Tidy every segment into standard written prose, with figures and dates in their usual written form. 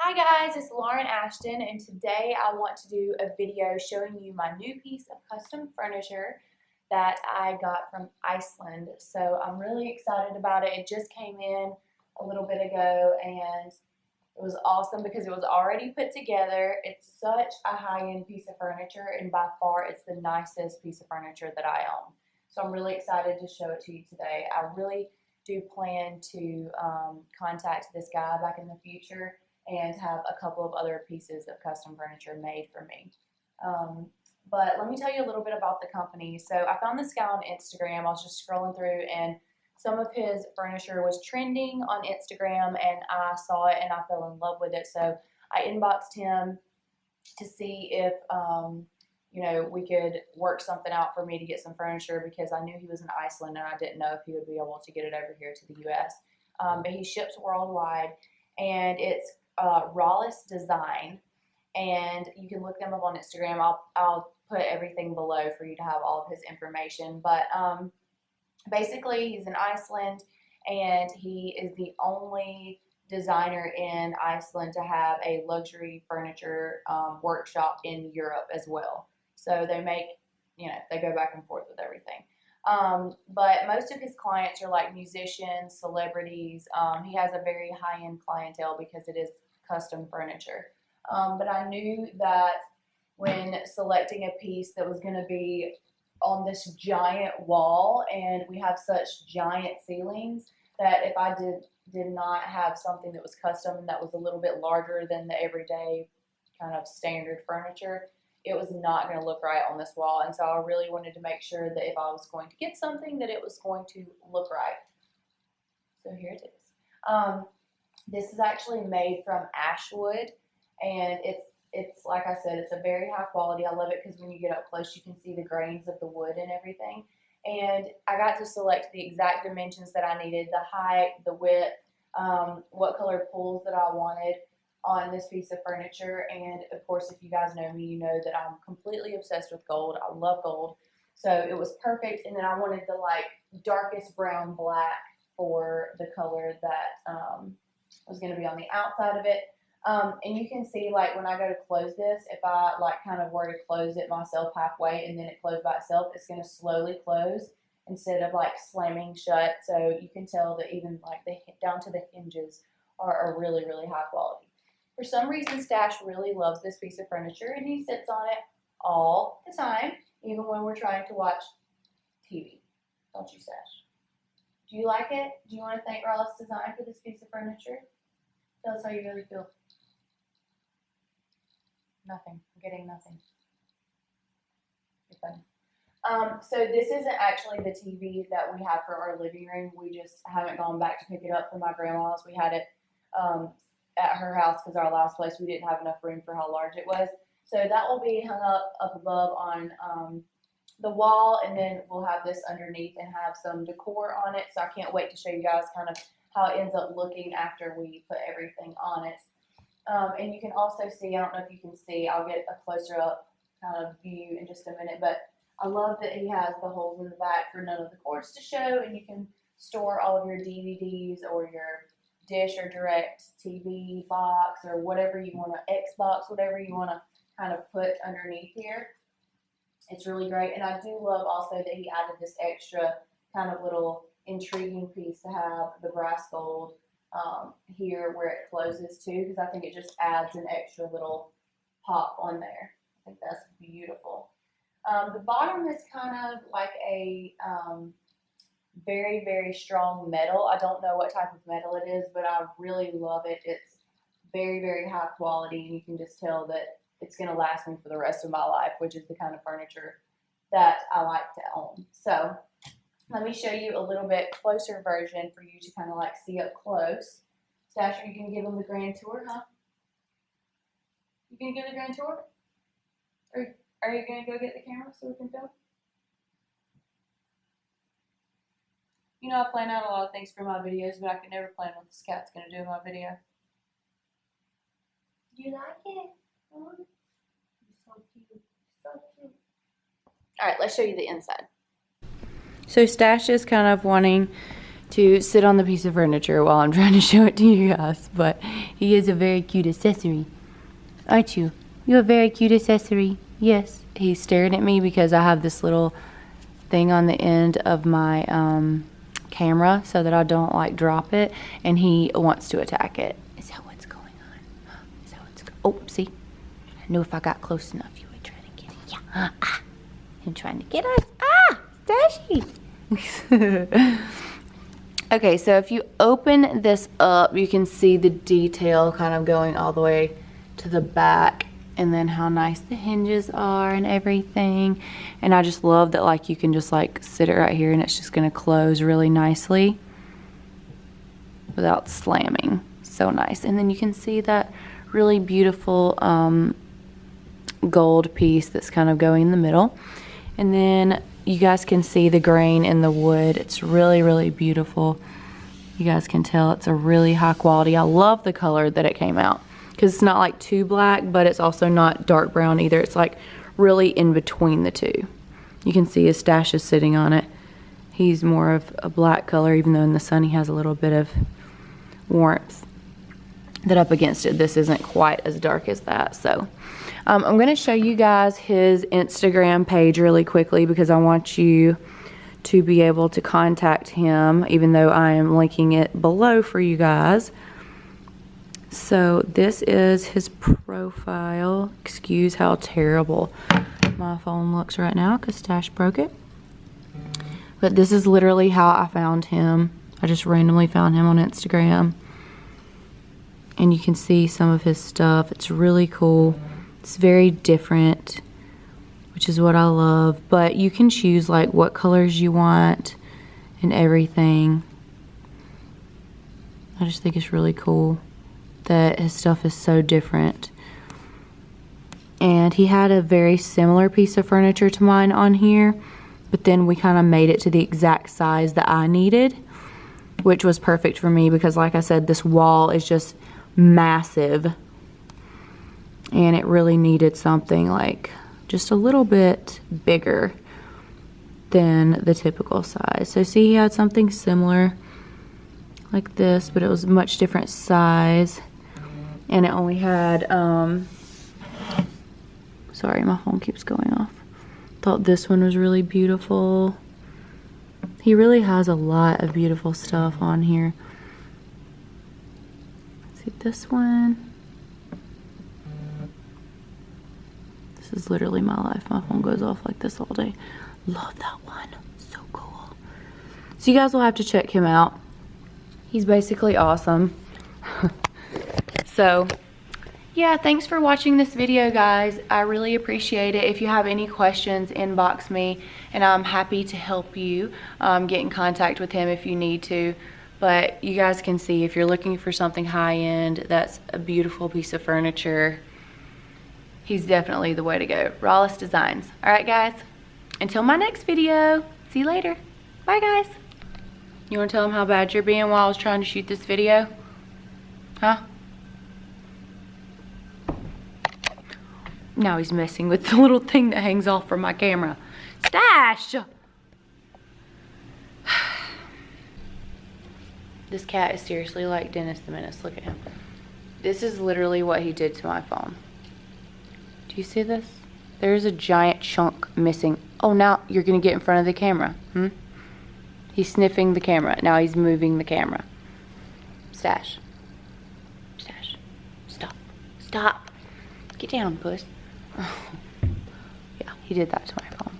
Hi guys, it's Lauren Ashton, and today I want to do a video showing you my new piece of custom furniture that I got from Iceland. So I'm really excited about it. It just came in a little bit ago and it was awesome because it was already put together. It's such a high-end piece of furniture, and by far it's the nicest piece of furniture that I own. So I'm really excited to show it to you today. I really do plan to contact this guy back in the future and have a couple of other pieces of custom furniture made for me. Um, but let me tell you a little bit about the company. So I found this guy on Instagram. I was just scrolling through and some of his furniture was trending on Instagram and I saw it and I fell in love with it. So I inboxed him to see if we could work something out for me to get some furniture because I knew he was in Iceland and I didn't know if he would be able to get it over here to the US. But he ships worldwide and it's Railis Design, and you can look them up on Instagram. I'll put everything below for you to have all of his information. But basically, he's in Iceland, and he is the only designer in Iceland to have a luxury furniture workshop in Europe as well. So they make, they go back and forth with everything. But most of his clients are like musicians, celebrities. He has a very high-end clientele because it is custom furniture. But I knew that when selecting a piece that was going to be on this giant wall, and we have such giant ceilings, that if I did not have something that was custom and that was a little bit larger than the everyday kind of standard furniture, it was not going to look right on this wall. And so I really wanted to make sure that if I was going to get something, that it was going to look right. So here it is. This is actually made from ash wood, and it's like I said, it's a very high quality. I love it because when you get up close, you can see the grains of the wood and everything. And I got to select the exact dimensions that I needed, the height, the width, what color pulls that I wanted on this piece of furniture. And of course, if you guys know me, you know that I'm completely obsessed with gold. I love gold. So it was perfect. And then I wanted the like darkest brown black for the color that was going to be on the outside of it. And you can see like when I go to close this, if I like kind of were to close it myself halfway and then it closed by itself, it's going to slowly close instead of like slamming shut. So you can tell that even like down to the hinges are really, really high quality. For some reason, Stash really loves this piece of furniture and he sits on it all the time, even when we're trying to watch TV. Don't you, Stash? Do you like it? Do you want to thank Railis Design for this piece of furniture? Tell us how you really feel. Nothing. I'm getting nothing. You're funny. So this isn't actually the TV that we have for our living room. We just haven't gone back to pick it up from my grandma's. We had it at her house because our last place we didn't have enough room for how large it was. So that will be hung up above on the wall, and then we'll have this underneath and have some decor on it. So I can't wait to show you guys kind of how it ends up looking after we put everything on it. And you can also see, I don't know if you can see, I'll get a closer up kind of view in just a minute, but I love that he has the holes in the back for none of the cords to show, and you can store all of your DVDs or your dish or direct TV box or whatever you want to, Xbox, whatever you want to kind of put underneath here. It's really great. And I do love also that he added this extra kind of little intriguing piece to have the brass gold here where it closes too, because I think it just adds an extra little pop on there. I think that's beautiful. The bottom is kind of like a very, very strong metal. I don't know what type of metal it is, but I really love it. It's very, very high quality, and you can just tell that it's going to last me for the rest of my life, which is the kind of furniture that I like to own. So let me show you a little bit closer version for you to kind of like see up close. Stasher, you can give them the grand tour, huh? You gonna give the grand tour? Or are you gonna go get the camera so we can film? You know I plan out a lot of things for my videos, but I can never plan what this cat's gonna do in my video. Do you like it? Oh, you're so cute. So cute. Alright, let's show you the inside. So Stash is kind of wanting to sit on the piece of furniture while I'm trying to show it to you guys. But he is a very cute accessory. Aren't you? You're a very cute accessory. Yes. He's staring at me because I have this little thing on the end of my camera so that I don't like drop it, and he wants to attack it. Is that what's going on? Is that what's oh, see? I knew if I got close enough you would try to get it. Yeah. Him trying to get us. Stashy. Okay, so if you open this up, you can see the detail kind of going all the way to the back, and then how nice the hinges are and everything. And I just love that, like, you can just like sit it right here and it's just gonna close really nicely without slamming. So nice. And then you can see that really beautiful gold piece that's kind of going in the middle. And then you guys can see the grain in the wood. It's really, really beautiful. You guys can tell it's a really high quality. I love the color that it came out, because it's not like too black, but it's also not dark brown either. It's like really in between the two. You can see his stash is sitting on it. He's more of a black color, even though in the sun he has a little bit of warmth that up against it. This isn't quite as dark as that. So I'm going to show you guys his Instagram page really quickly, because I want you to be able to contact him, even though I am linking it below for you guys. So this is his profile. Excuse how terrible my phone looks right now because Stash broke it. But this is literally how I found him. I just randomly found him on Instagram. And you can see some of his stuff. It's really cool. It's very different, which is what I love. But you can choose like what colors you want and everything. I just think it's really cool that his stuff is so different. And he had a very similar piece of furniture to mine on here, but then we kind of made it to the exact size that I needed, which was perfect for me because, like I said, this wall is just massive, and it really needed something like just a little bit bigger than the typical size. So see, he had something similar like this, but it was a much different size, and it only had sorry, my phone keeps going off. Thought this one was really beautiful. He really has a lot of beautiful stuff on here. See this one. This is literally my life. My phone goes off like this all day. Love that one. So cool. So you guys will have to check him out. He's basically awesome. So yeah, thanks for watching this video, guys. I really appreciate it. If you have any questions, inbox me, and I'm happy to help you get in contact with him if you need to. But you guys can see, if you're looking for something high-end, that's a beautiful piece of furniture, he's definitely the way to go. Railis Designs. All right, guys. Until my next video. See you later. Bye, guys. You want to tell him how bad you're being while I was trying to shoot this video? Huh? Now he's messing with the little thing that hangs off from my camera. Stash! This cat is seriously like Dennis the Menace. Look at him. This is literally what he did to my phone. Do you see this? There's a giant chunk missing. Oh, now you're gonna get in front of the camera. He's sniffing the camera. Now he's moving the camera. Stash. Stash. Stop. Stop. Get down, puss. Yeah, he did that to my phone.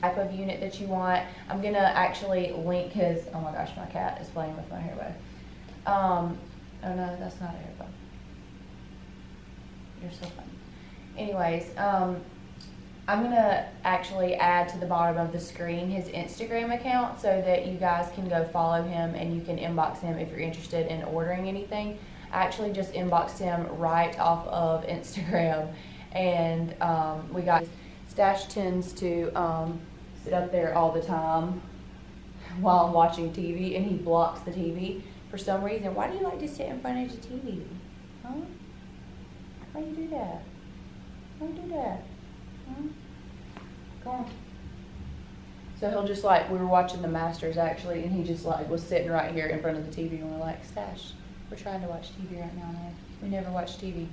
Type of unit that you want. I'm gonna actually link his. Oh my gosh, my cat is playing with my hairband. Oh no, that's not a hairband. You're so funny. Anyways, I'm gonna actually add to the bottom of the screen his Instagram account so that you guys can go follow him and you can inbox him if you're interested in ordering anything. I actually just inboxed him right off of Instagram, and we got Stash tends to sit up there all the time while I'm watching TV, and he blocks the TV for some reason. Why do you like to sit in front of the TV? Huh? Why you do that? Why you do that? Huh? Come on. So he'll just like, we were watching the Masters actually, and he just like was sitting right here in front of the TV, and we're like, Stash, we're trying to watch TV right now. We never watch TV.